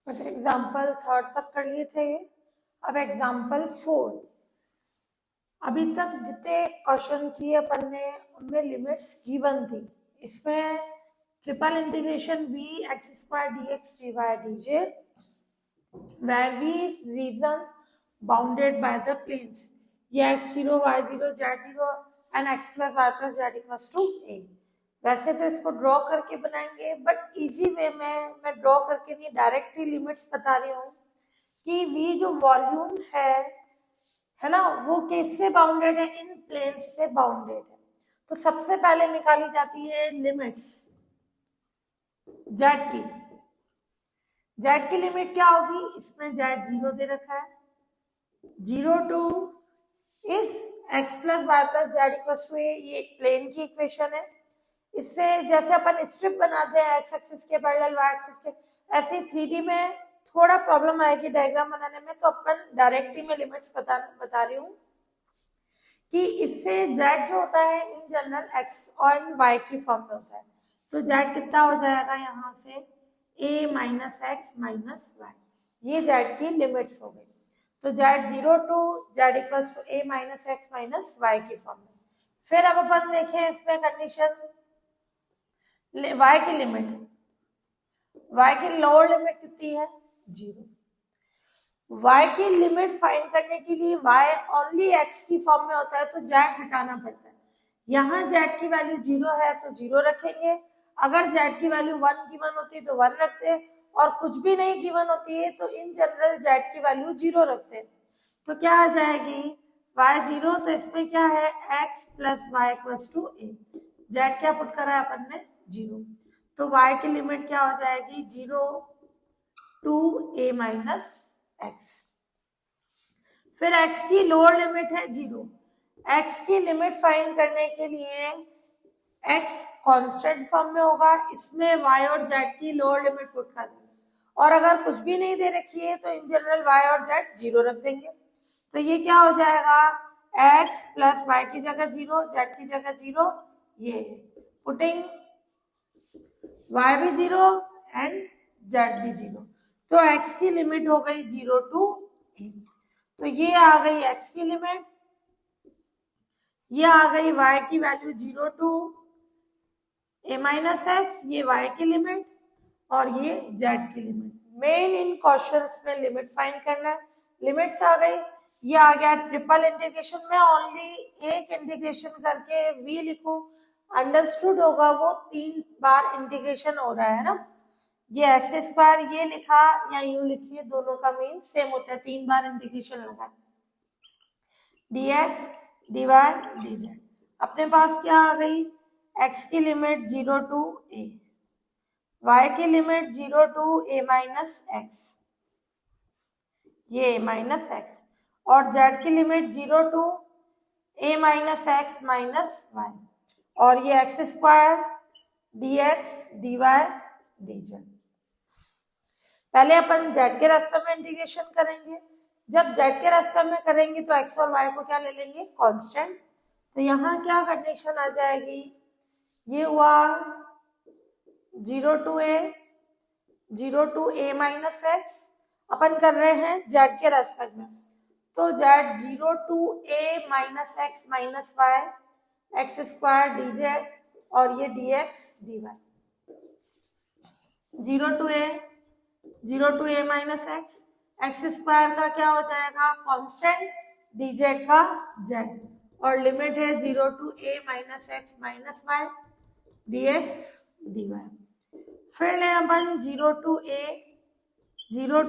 मतलब एग्जाम्पल 3 तक कर लिए थे ये। अब एग्जाम्पल 4, अभी तक जितने क्वेश्चन किए अपन ने उनमें लिमिट्स गिवन थी। इसमें triple integration v x square dx dy dj where v is region bounded by the planes, ये x0 y0 z0 and x plus y plus z equals to a। वैसे तो इसको draw करके बनाएंगे, but easy way में मैं draw करके नहीं, डायरेक्ट ही लिमिट्स बता रही हूँ कि v जो वॉल्यूम है ना, वो किससे बाउंडेड है, इन प्लेन से बाउंडेड है। तो सबसे पहले निकाली जाती है लिमिट्स z की। z की लिमिट क्या होगी, इसमें z 0 दे रखा है, 0 टू इस x plus y plus z equals to a, ये एक प्लेन की इक्वेशन है। इससे जैसे अपन स्ट्रिप बनाते हैं x एक्सिस के पैरेलल y एक्सिस के, ऐसे 3D में थोड़ा प्रॉब्लम आएगी डायग्राम बनाने में, तो अपन डायरेक्टली में लिमिट्स बता रही हूँ कि इससे z जो होता है इन जनरल x और y की फॉर्म में होता है। तो z कितना हो जाएगा यहाँ से, a minus x minus y, ये z की लिमिट्स हो गई। तो z 0 to z equals to a minus x minus y की फॉर्म में। फिर अब अपन देखें इसमें कंडीशन y की लिमिट, y की लोअर लिमिट कितनी है, 0। y की लिमिट फाइंड करने के लिए y ओनली x की फॉर्म में होता है, तो z हटाना पड़ता है। यहाँ z की वैल्यू 0 है तो 0 रखेंगे, अगर z की वैल्यू 1 गिवन होती है तो 1 रखते हैं, और कुछ भी नहीं गिवन होती है तो इन जनरल z की वैल्यू 0 रखते हैं। तो क्या आ जाएगी, y 0, तो इसमें क्या है x plus y equals to a, z क्या पुट करा है अपन ने, 0। तो y की लिमिट क्या हो जाएगी, 0 टू a माइनस एक्स। फिर x की लोअर लिमिट है 0। x की लिमिट फाइंड करने के लिए x कांस्टेंट फॉर्म में होगा, इसमें y और z की लोअर लिमिट पुट कर देंगे, और अगर कुछ भी नहीं दे रखी है तो इन जनरल y और z 0 रख देंगे। तो ये क्या हो जाएगा, x प्लस वाई की जगह 0, z की जगह 0, ये पुटिंग y भी 0 एंड z भी 0। तो x की लिमिट हो गई 0 टू a। तो ये आ गई x की लिमिट, ये आ गई y की value 0 to a minus x, ये y की लिमिट, और ये z की लिमिट। मेन इन क्वेश्चंस में लिमिट फाइंड करना है। लिमिट्स आ गई, ये आ गया ट्रिपल इंटीग्रेशन में, ओनली एक इंटीग्रेशन करके v लिखूं, अंडरस्टूड होगा वो 3 बार इंटीग्रेशन हो रहा है ना। ये एक्स स्क्वायर ये लिखा या यूं लिखिए, दोनों का मीन सेम होता है, 3 बार इंटीग्रेशन लगा, dx dy dz। अपने पास क्या आ गई, x की लिमिट 0 टू a, y की limit 0 to a minus x, ये माइनस एक्स, और z की limit 0 to a minus x minus y, और ये x square dx dy dz। पहले अपन z के रास्ते में इंटीग्रेशन करेंगे, जब z के रास्ते में करेंगे तो x और y को क्या ले लेंगे, कांस्टेंट। तो यहाँ क्या कंडीशन आ जाएगी, ये हुआ 0 टू a माइनस एक्स, अपन कर रहे हैं z के रेस्पेक्ट में, तो z 0 to a minus x minus y x square dz, और ये dx dy। 0 to a minus x, x square का क्या हो जाएगा कांस्टेंट, dz का z, और लिमिट है 0 to a minus x minus y dx dy। फिर ले अपन 0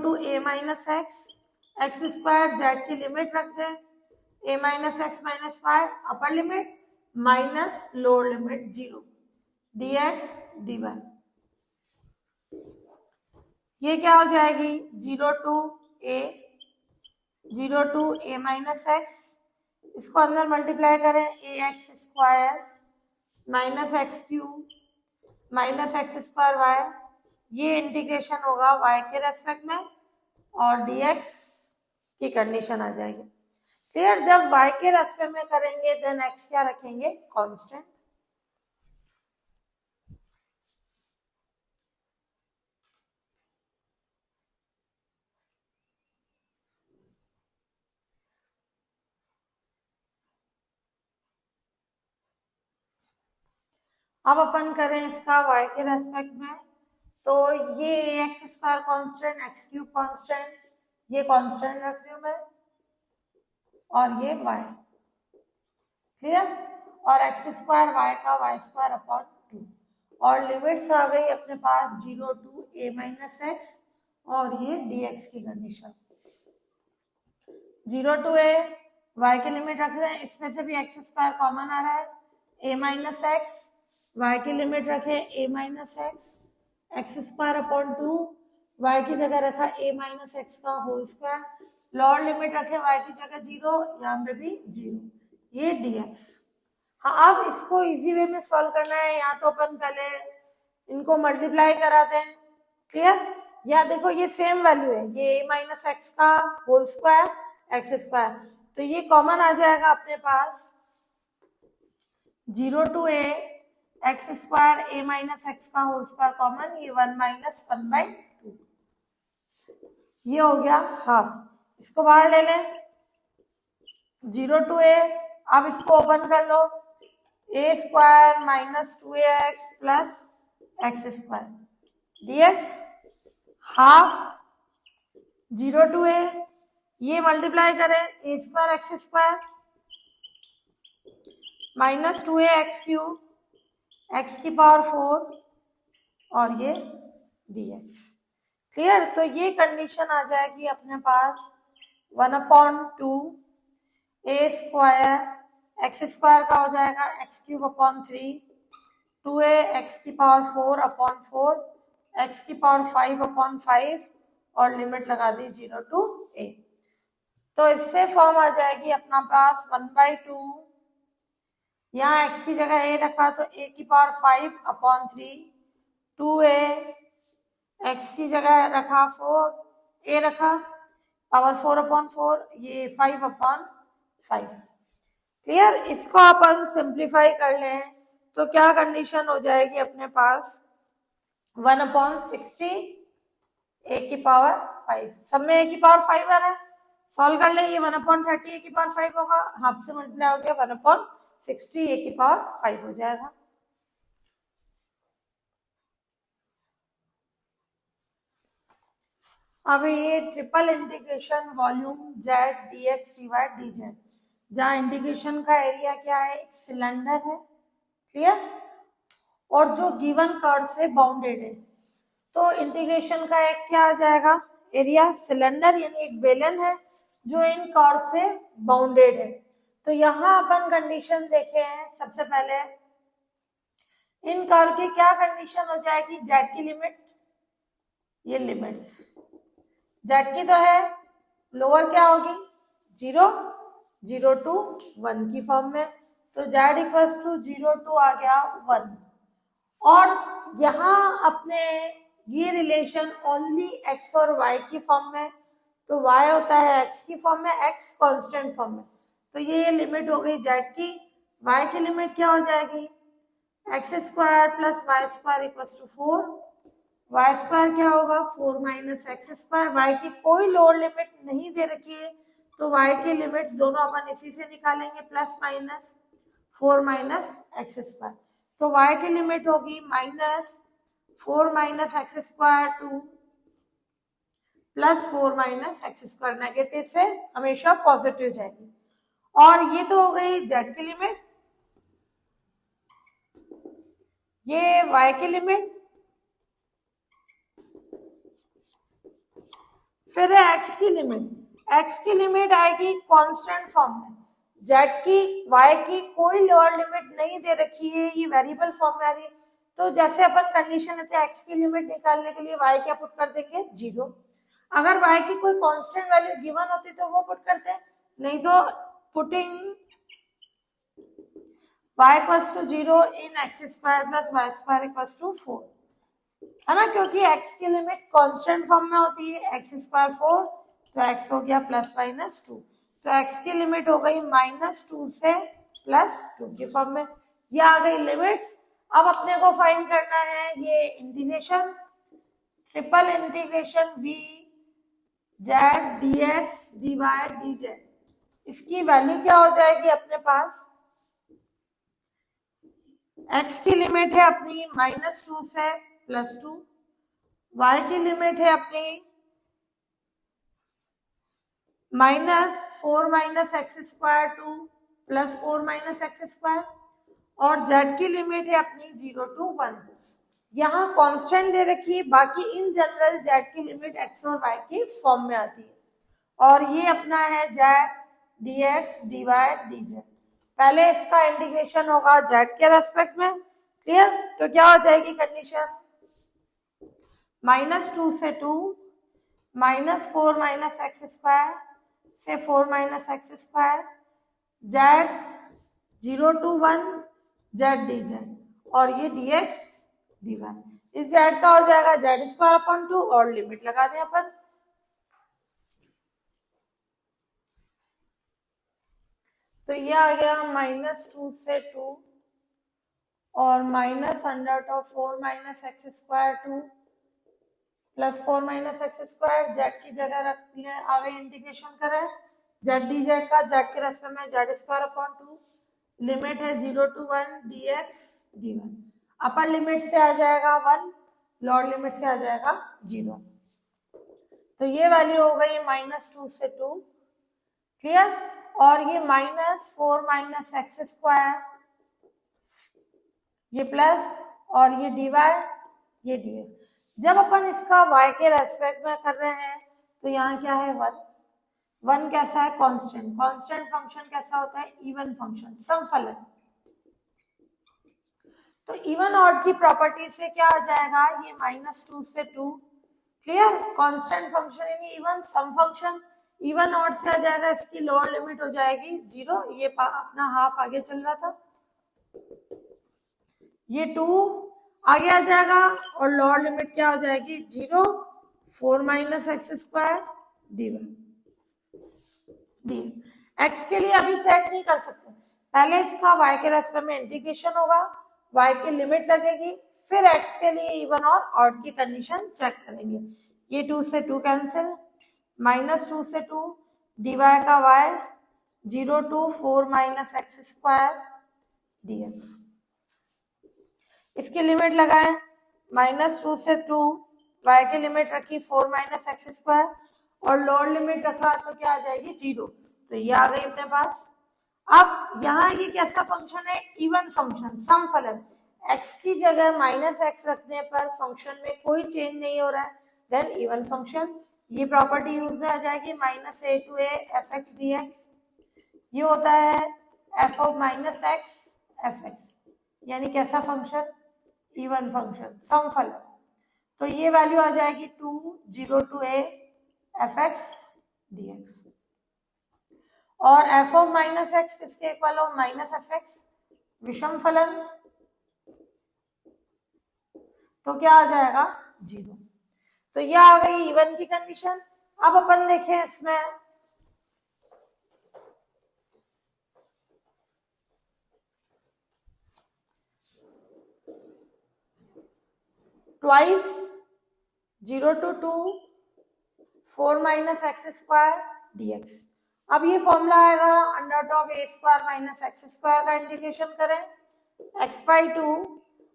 to a minus x, x square z की लिमिट रख दें, a minus x minus y upper limit minus lower limit 0 dx dy। ये क्या हो जाएगी, 0 टू a माइनस एक्स, इसको अंदर मल्टीप्लाई करें, a x square minus x cube minus x square y, ये इंटीग्रेशन होगा y के रेस्पेक्ट में, और dx की कंडीशन आ जाएगी। फिर जब y के रेस्पेक्ट में करेंगे देन x क्या रखेंगे, कांस्टेंट। अब अपन करें इसका y के रेस्पेक्ट में, तो ये x square constant, x cube constant, ये कॉन्स्टेंट रख रही हूं मैं, और ये y, क्लियर, और एक्स स्क्वायर वाई का y स्क्वायर अपॉन 2, और लिमिट्स आ गई अपने पास 0 टू a माइनस एक्स, और ये dx की कंडीशन 0 टू a, y की लिमिट रख रहे हैं, इसमें से भी एक्स स्क्वायर कॉमन आ रहा है, a माइनस एक्स, y की लिमिट रखे a minus x, x square upon 2, y की जगह रखा a माइनस एक्स का होल स्क्वायर, लोअर लिमिट रखे y की जगह 0, यहाँ पे भी 0, ये dx। हाँ, अब इसको इजी वे में सॉल्व करना है, या तो अपन पहले इनको मल्टीप्लाई कराते हैं, क्लियर, या देखो ये सेम वैल्यू है, ये a माइनस एक्स का होल स्क्वायर एक्स स्क्वायर, तो ये कॉमन आ जाएगा अपने पास 0 to a x square a minus x का होल स्क्वायर कॉमन, ये 1 माइनस 1/2, ये हो गया हाफ, इसको बाहर ले लें 0 टू a, अब इसको ओपन कर लो, a square minus 2ax plus x square dx, half 0 to a, ये मल्टीप्लाई करें a square x square minus 2a x cube x की पावर 4, और ये dx, क्लियर। तो ये कंडीशन आ जाएगी अपने पास 1/2 a स्क्वायर एक्स स्क्वायर का हो जाएगा x cube upon 3, 2a x की पावर 4 अपॉन 4, एक्स की पावर 5 अपॉन 5, और लिमिट लगा दी 0 टू a, तो इससे फॉर्म आ जाएगी अपना पास 1/2, यहाँ x की जगह a रखा तो a की पावर 5 अपॉन 3, 2a x की जगह रखा 4, a रखा पावर 4 अपॉन 4, ये 5 अपॉन 5, क्लियर। इसको अपन सिंप्लीफाई कर लें तो क्या कंडीशन हो जाएगी अपने पास 1/60 a की पावर 5, सब में a की पावर 5 आ रहा है, सॉल्व कर ले, ये 1/30 a की पावर 5 होगा, हाफ से मल्टीप्लाई हो गया 1/60 a की पावर 5 हो जाएगा। अब ये triple integration volume Z dx dy dz, जहाँ इंटीग्रेशन का एरिया क्या है, एक सिलेंडर है, क्लियर, और जो गिवन कर्व से बाउंडेड है, तो इंटीग्रेशन का एक क्या आ जाएगा एरिया, सिलेंडर यानी एक बेलन है जो इन कर्व से बाउंडेड है। तो यहाँ अपन कंडीशन देखे हैं, सबसे पहले इन कर्व की क्या कंडीशन हो जाएगी, जेड की लिमिट, ये लिमिट्स जेड की तो है, लोअर क्या होगी 0, 0 टू 1 की फॉर्म में, तो जेड इक्वल्स टू 0 टू आ गया 1, और यहाँ अपने ये रिलेशन ओनली x और y की फॉर्म में, तो y होता है x की फॉर्म में, x कांस्टेंट फॉर्म में, तो ये लिमिट हो गई z की, y की लिमिट क्या हो जाएगी x square plus y square equals to 4, y square क्या होगा 4 माइनस एक्स स्क्वायर, वाई की कोई लोअर लिमिट नहीं दे रखी है, तो वाई की लिमिट्स दोनों अपन इसी से निकालेंगे, plus minus 4 minus x square, तो y की लिमिट होगी minus 4 minus x square two plus 4 minus x square, negative से हमेशा पॉजिटिव जाएगी, और ये तो हो गई z की लिमिट, ये y की लिमिट, फिर है x की लिमिट, x की लिमिट आएगी कांस्टेंट फॉर्म में, z की y की कोई लोअर लिमिट नहीं दे रखी है, ये वेरिएबल फॉर्म में आ रही है, तो जैसे अपन कंडीशन लेते हैं x की लिमिट निकालने के लिए y क्या पुट कर देंगे 0, अगर y की कोई कांस्टेंट वैल्यू गिवन होती तो वो पुट करते हैं, नहीं तो putting y equals to 0 in x square plus y square equals to 4, है ना, क्योंकि x की लिमिट कांस्टेंट फॉर्म में होती है, एक्स स्क्वायर 4, तो x हो गया प्लस माइनस 2, तो x की लिमिट हो गई -2 से +2 की फॉर्म में, ये आ गई लिमिट्स। अब अपने को फाइंड करना है ये integration, triple integration v Z dx dy dz, इसकी वैल्यू क्या हो जाएगी अपने पास x की लिमिट है अपनी -2 से +2, y की लिमिट है अपनी -4 - x² टू +4 - x², और z की लिमिट है अपनी 0 to 1। यहाँ कांस्टेंट दे रखी है, बाकी इन जनरल z की लिमिट x और y के फॉर्म में आती है। और ये अपना है z dx dy dz। पहले इसका इंटीग्रेशन होगा z के रेस्पेक्ट में, क्लियर? तो क्या हो जाएगी कंडीशन, -2 से 2, -4 - x² से 4 - x², z 0 to 1 z dz, और ये dx dy। इस z का हो जाएगा z²/2, और लिमिट लगा दें अपन, तो ये आ गया -2 से 2 और -√4 - x² 2 +4 - x², z की जगह रख दिया, आगे इंटीग्रेशन करें z dz का, z के रेस्पेक्ट में z²/2, लिमिट है 0 to 1 dx dy। Upper limit से आ जाएगा 1, लोअर लिमिट से आ जाएगा 0। तो ये वैल्यू हो गई -2 से 2, क्लियर? और ये -4 - x², ये प्लस, और ये dy, ये dx। जब अपन इसका y के रेस्पेक्ट में कर रहे हैं तो यहाँ क्या है, 1। 1 कैसा है, कांस्टेंट। कांस्टेंट फंक्शन कैसा होता है, इवन फंक्शन, समफलन। तो इवन ऑड की प्रॉपर्टी से क्या आ जाएगा, ये -2 से 2, क्लियर? कांस्टेंट फंक्शन यानी इवन, सम फंक्शन, इवन ऑड से आ जाएगा, इसकी लोअर लिमिट हो जाएगी 0, ये अपना हाफ आगे चल रहा था, ये 2 आगे आ जाएगा, और लोअर लिमिट क्या हो जाएगी 0, 4 - x² dy। x के लिए अभी चेक नहीं कर सकते, पहले इसका y के रेस्पेक्ट में इंटीग्रेशन होगा, y की लिमिट लगेगी, फिर x के लिए इवन और ऑड की कंडीशन चेक करेंगे। ये 2 से 2 कैंसिल, -2 से 2 dy का y 0 to 4 - x² dx। इसकी लिमिट लगाएं, -2 से 2, y की लिमिट रखी 4 - x², और लोअर लिमिट रखा तो क्या आ जाएगी 0, तो ये आ गई अपने पास। अब यहाँ ये कैसा फंक्शन है, इवन फंक्शन, समफलन। x की जगह -x रखने पर फंक्शन में कोई चेंज नहीं हो रहा है, देन इवन फंक्शन। ये प्रॉपर्टी यूज में आ जाएगी, -a to a fx dx। ये होता है f of -x fx, यानी कैसा फंक्शन, इवन फंक्शन, समफलन। तो ये वैल्यू आ जाएगी 2 0 to a fx dx। और f of -x किसके इक्वल हो, -fx, विषम फलन, तो क्या आ जाएगा 0। तो ये आ गई इवन की कंडीशन। अब अपन देखें इसमें ट्वाइस 0 to 2 4 - x² dx। अब ये फॉर्मूला आएगा √a² - x² का इंटीग्रेशन करें, x/2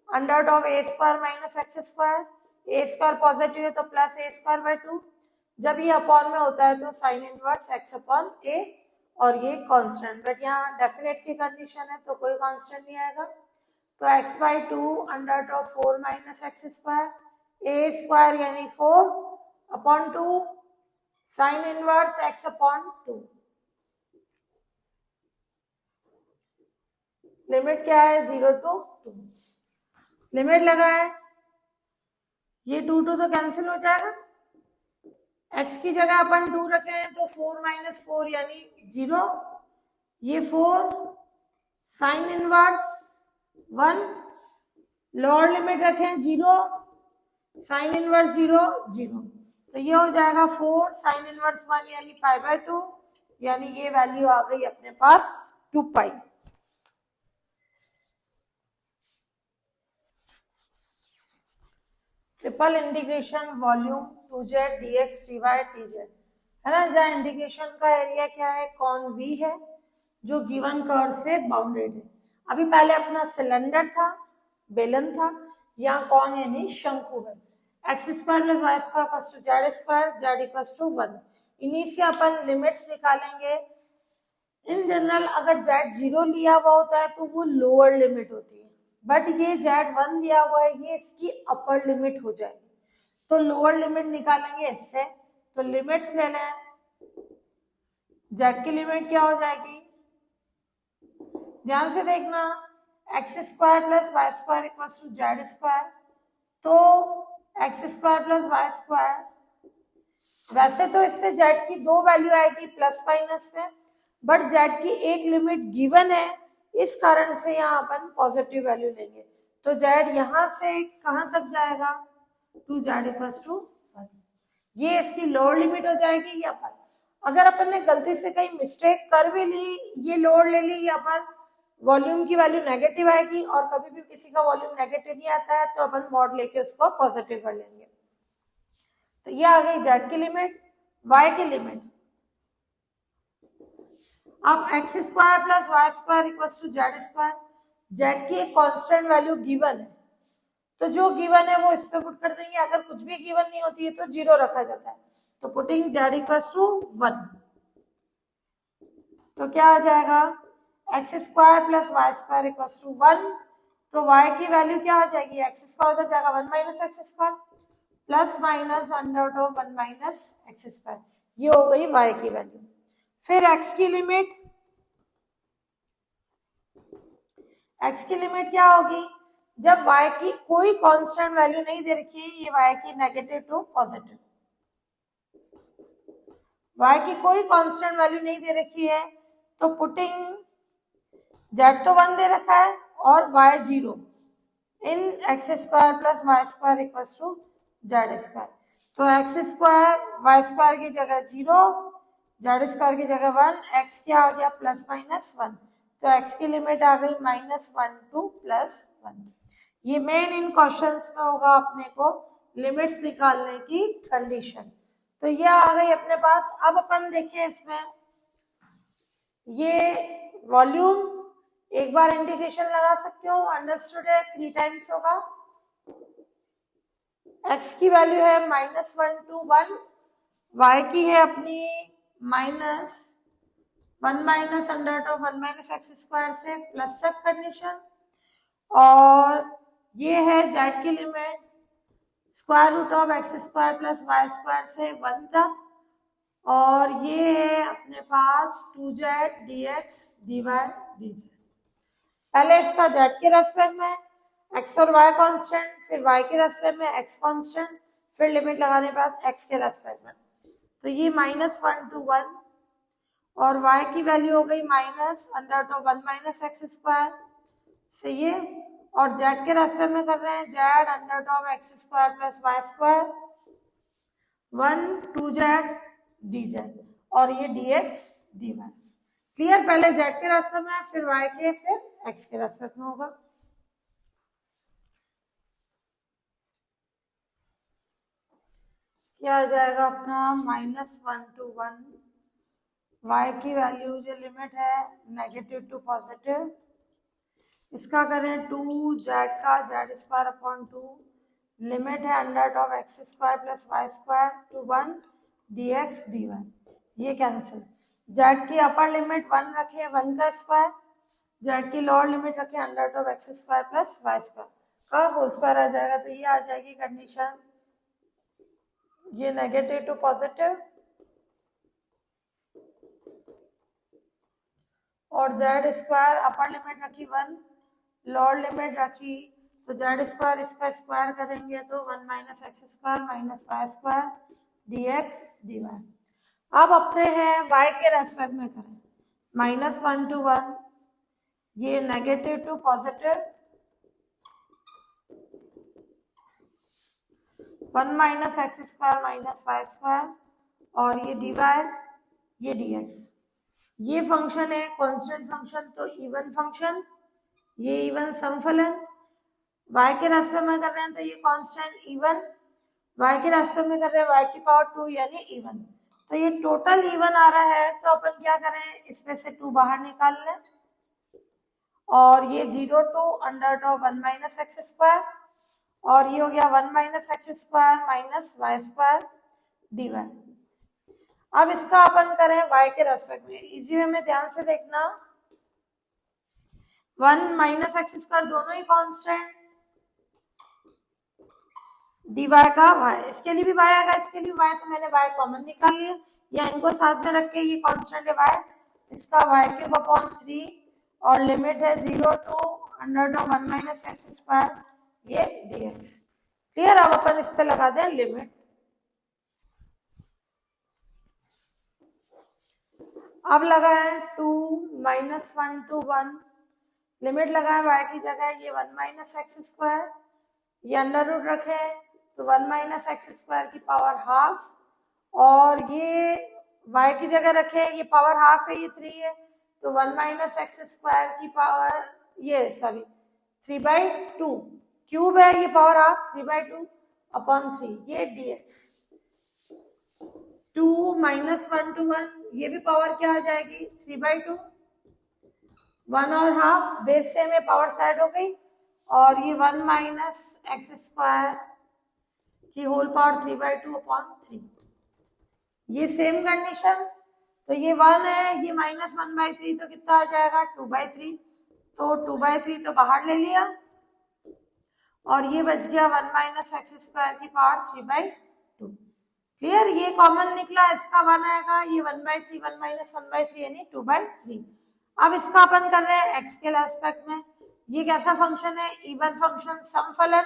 √a² - x², a² positive है तो +a²/2, जब ये अपॉन में होता है तो साइन इनवर्स x/a, और ये कांस्टेंट, बट यहाँ डेफिनेट की कंडीशन है तो कोई कांस्टेंट नहीं आएगा। तो x/2 √4 - x², a² यानी 4/2 साइन इनवर्स x/2। लिमिट क्या है 0 to 2, लिमिट लगा है, ये 2 2 तो कैंसिल हो जाएगा, x की जगह अपन 2 रखे हैं तो 4 - 4 यानी 0, ये 4 साइन इनवर्स 1, लोअर लिमिट रखे हैं 0, साइन इनवर्स 0 0, तो ये हो जाएगा 4 साइन इनवर्स 1 यानी π/2, यानी ये वैल्यू आ गई अपने पास 2π। Triple integration volume 2z dx dy dz है ना, जहाँ इंटीग्रेशन का एरिया क्या है, कॉन v है, जो गिवन कर्व से बाउंडेड है। अभी पहले अपना सिलेंडर था, बेलन था, यहाँ कौन यानी शंकु है। X square plus y square equals to z square, z equals to 1। इन्हीं से अपन लिमिट्स निकालेंगे। इन जनरल अगर जेड 0 लिया हुआ होता है तो वो लोअर लिमिट होती है, बट ये जेड 1 दिया हुआ है, ये इसकी अपर लिमिट हो जाएगी। तो लोअर लिमिट निकालेंगे इससे, तो लिमिट्स ले लें। जेड की लिमिट क्या हो जाएगी, ध्यान से देखना, x square plus y square equals to z square. तो x square plus y square, वैसे तो इससे जेड की दो वैल्यू आएगी प्लस माइनस में, बट जेड की एक लिमिट गिवन है, इस कारण से यहाँ अपन पॉजिटिव वैल्यू लेंगे। तो जेड यहाँ से कहाँ तक जाएगा, टू जेड इक्वल्स टू 1। ये इसकी लोअर लिमिट हो जाएगी। ये अपन अगर अपन ने गलती से कहीं मिस्टेक कर भी ली, ये लोअर ले ली, या अपन वॉल्यूम की वैल्यू नेगेटिव आएगी, और कभी भी किसी का वॉल्यूम नेगेटिव नहीं आता है तो अपन मॉड लेके उसको पॉजिटिव कर लेंगे। तो ये आ गई जेड की लिमिट। वाई की लिमिट, अब x square plus y square equals to z square. Z की एक कांस्टेंट वैल्यू गिवन है, तो जो गिवन है वो इस पे पुट कर देंगे। अगर कुछ भी गिवन नहीं होती है तो 0 रखा जाता है। तो पुटिंग जेड इक्वल्स टू 1, तो क्या आ जाएगा, x square plus y square equals to 1। तो वाई की वैल्यू क्या हो जाएगी, एक्स स्क्वायर उधर जाएगा 1 minus x square, plus minus under root of 1 minus x square. ये हो गई वाई की वैल्यू। फिर एक्स की लिमिट, एक्स की लिमिट क्या होगी, जब y की कोई कांस्टेंट वैल्यू नहीं दे रखी है, ये y की नेगेटिव टू पॉजिटिव, y की कोई कांस्टेंट वैल्यू नहीं दे रखी है, तो पुटिंग z तो 1 दे रखा है और y 0 in x square plus y square equals to z square. तो एक्स स्क्वायर वाई स्क्वायर की जगह 0, जेड स्क्वायर की जगह 1, एक्स क्या आ गया प्लस माइनस 1। तो x की लिमिट आ गई -1 टू +1। ये मेन इन क्वेश्चंस में होगा अपने को लिमिट्स निकालने की कंडीशन। तो ये आ गई अपने पास। अब अपन देखें इसमें ये वॉल्यूम, एक बार इंटीग्रेशन लगा सकते हो, अंडरस्टूड है, 3 टाइम्स होगा। x की वैल्यू है -1 टू 1, y की है अपनी -1 minus under root of 1 minus x square से प्लस तक कंडीशन, और ये है z की limit square root of x square plus y square से 1 तक, और ये है अपने पास 2z dx dy dz। पहले इसका z के रेस्पेक्ट में x और y कांस्टेंट, फिर y के रेस्पेक्ट में x कांस्टेंट, फिर लिमिट लगाने के बाद x के रेस्पेक्ट में। तो ये -1 टू 1, और y की वैल्यू हो गई minus under root of 1 minus x square से ये, और z के रेस्पेक्ट में कर रहे हैं z under root of x square plus y square 1 2z dz, और ये dx dy। क्लियर, पहले z के रेस्पेक्ट में, फिर y के, फिर x के रेस्पेक्ट में होगा। क्या आ जाएगा अपना -1 टू 1, y की वैल्यू जो लिमिट है नेगेटिव टू पॉजिटिव, इसका करें 2z का जेड स्क्वायर अपॉन 2, लिमिट है under root of x square plus y square to 1 dx dy। ये कैंसिल, z की अपर लिमिट 1 रखे 1 का स्क्वायर, z की लोअर लिमिट रखे under root of x square plus y square का whole square आ जाएगा। तो ये आ जाएगी कंडीशन, ये नेगेटिव टू पॉजिटिव, और जेड स्क्वायर अपर लिमिट रखी 1, लोअर लिमिट रखी, तो जेड स्क्वायर इसका स्क्वायर करेंगे तो 1 minus x square minus y square dx dy। अब अपने हैं y के रेस्पेक्ट में करें, -1 टू 1, ये negative to positive, 1 minus x square minus y square, और ये dy, ये dx। ये फंक्शन है कांस्टेंट फंक्शन, तो इवन फंक्शन, ये इवन समफलन। y के रेस्पेक्ट में कर रहे हैं तो ये कांस्टेंट इवन, y के रेस्पेक्ट में कर रहे हैं y की पावर 2 यानी इवन। तो ये टोटल इवन आ रहा है, तो अपन क्या करें, इसमें से 2 बाहर निकाल लें, और ये 0 to under root of 1 minus x square, और ये हो गया 1 minus x square minus y square d y. अब इसका अपन करें y के रेस्पेक्ट में, इजी वे में ध्यान से देखना। 1 माइनस एक्स स्क्वायर दोनों ही कांस्टेंट, डी वाई का y, इसके लिए भी y आएगा, इसके लिए y, तो मैंने y कॉमन निकाल लिया, या इनको साथ में रख के ये कांस्टेंट है y, इसका y³ 3 और लिमिट है 0 to under root of 1 minus x square ये dx। क्लियर? अब अपन इस पे लगा दें लिमिट। अब लगाए 2 माइनस 1 to 1, लिमिट लगाए y की जगह ये 1 माइनस एक्स स्क्वायर, ये अंडर रूट रखे तो 1 माइनस एक्स स्क्वायर की पावर हाफ, और ये y की जगह रखे ये पावर हाफ है, ये 3 है, तो 1 माइनस एक्स स्क्वायर की पावर ये 3/2 क्यूब है, ये पावर हाफ 3/2 अपॉन 3 ये dx। 2 माइनस 1 to 1, ये भी पावर क्या आ जाएगी 3/2, 1 और हाफ बेस से में पावर साइड हो गई, और ये 1 माइनस एक्स स्क्वायर की होल पावर 3/2 अपॉन 3। ये सेम कंडीशन, तो ये 1 है, ये माइनस 1/3 तो कितना आ जाएगा 2/3, तो 2/3 तो बाहर ले लिया, और ये बच गया 1 माइनस एक्स स्क्वायर की पावर 3/2। क्लियर? ये कॉमन निकला, इसका 1 आएगा, ये 1/3 1 माइनस 1/3 यानी 2/3। अब इसका अपन कर रहे हैं एक्स के एस्पेक्ट में। ये कैसा फंक्शन है? इवन फंक्शन, सम फलन,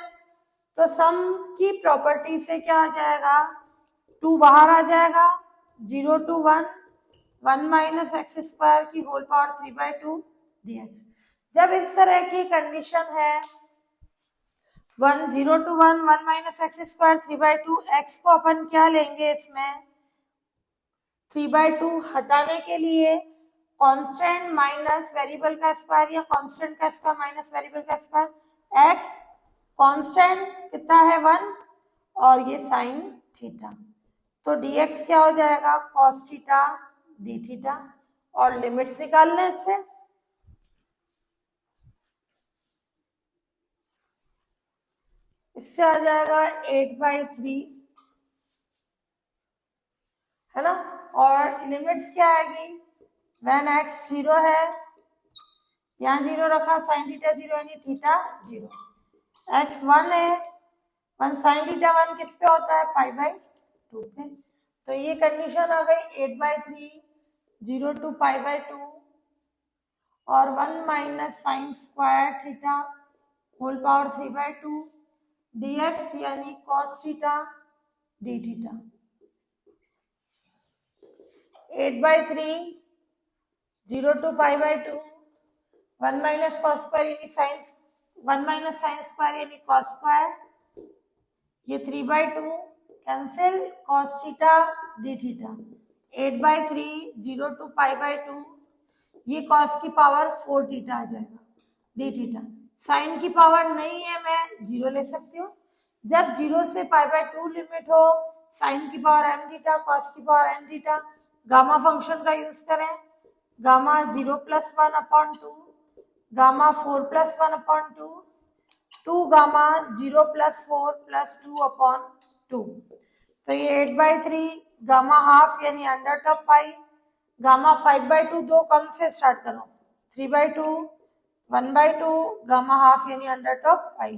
तो सम की प्रॉपर्टी से क्या आ जाएगा 2 बाहर आ जाएगा, 0 to 1 1 माइनस एक्स स्क्वायर की होल पावर 3/2 dx। जब इस तरह की कंडीशन है 0 to 1 1 minus x square 3/2, x को अपन क्या लेंगे इसमें 3/2 हटाने के लिए कांस्टेंट माइनस वेरिएबल का स्क्वायर, या कांस्टेंट का स्क्वायर माइनस वेरिएबल का स्क्वायर, एक्स कांस्टेंट कितना है 1, और ये साइन थीटा, तो dx क्या हो जाएगा cos थीटा डी थीटा, और लिमिट्स निकालने से इससे आ जाएगा 8/3, है ना, और लिमिट्स क्या आएगी when x 0 है, यहाँ 0 रखा, साइन थीटा 0 यानी थीटा 0, x 1 है, 1 साइन थीटा 1 किस पे होता है π/2 पे, तो ये कंडीशन आ गई 8/3 0 to π/2 और 1 minus sine square theta whole power 3/2 dx यानी cos theta d theta. 8/3 0 to π/2 1 minus cos square यानी साइन 1 माइनस साइन स्क्वायर यानी cos स्क्वायर, ये 3/2 cancel, cos theta d theta. 8/3 0 to π/2 ये cos की पावर 4 थीटा आ जाएगा D theta. Sign की power नहीं है, मैं 0 ले सकती हूँ। जब 0 से π/2 लिमिट हो, साइन की पावर m थीटा, cos की power n theta, gamma function का यूज करें, गामा 0 + 1/2, गामा 4 + 1/2, 2 गामा 0 + 4 + 2/2, तो ये 8/3 गामा हाफ यानी अंडर ऑफ पाई, गामा 5/2 दो कम से स्टार्ट करो, 3/2 1/2 गामा हाफ यानी अंडर ऑफ पाई,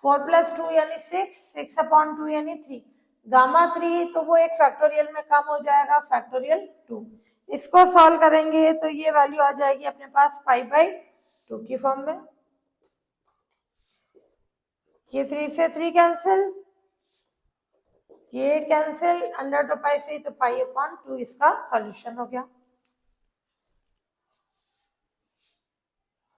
4 + 2 यानी 6 6/2 यानी 3, गामा 3 तो वो एक फैक्टोरियल में कम हो जाएगा, फैक्टोरियल 2। इसको सॉल्व करेंगे तो ये वैल्यू आ जाएगी अपने पास π/2 की फॉर्म में। ये 3 से 3 कैंसिल, ये 8 कैंसिल, अंडर ऑफ पाई से तो π/2 इसका सॉल्यूशन हो गया।